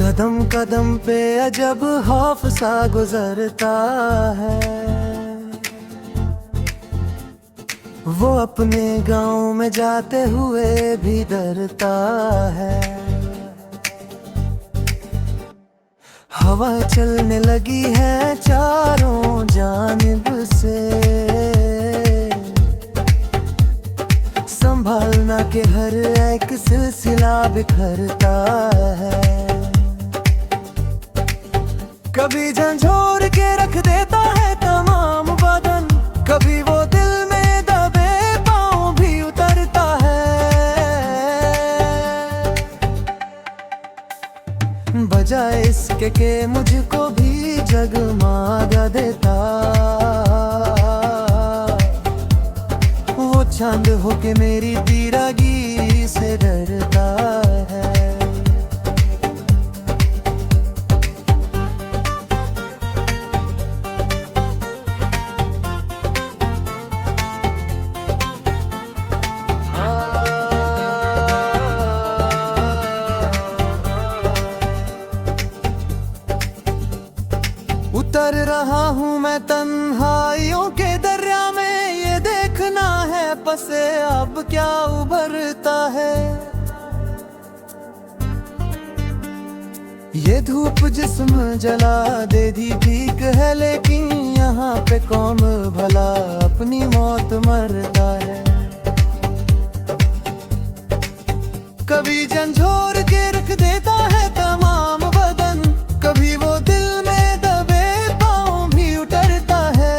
कदम कदम पे अजब खौफ सा गुजरता है। वो अपने गांव में जाते हुए भी डरता है। हवा चलने लगी है चारों जानिब से, संभालना के हर एक सिलसिला बिखरता है। कभी झंझोर के रख देता है तमाम बदन, कभी वो दिल में दबे पाँव भी उतरता है। बजाय इसके के मुझको भी जगमगा देता, वो चांद होके मेरी दीरागी से डरता है। उतर रहा हूँ मैं तन्हाइयों के दरिया में, ये देखना है पसे अब क्या उभरता है। ये धूप जिस्म जला दे दी ठीक है, लेकिन यहाँ पे कौन भला अपनी मौत मरता है। कभी झंझोर के रख देता है तमाम बदन, कभी वो दिल में दबे पाँव भी उतरता है।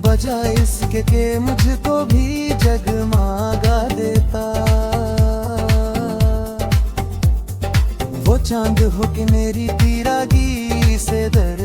बजाय इसके के मुझको भी जगमगा देता, वो चांद होके मेरी दीरागी से डर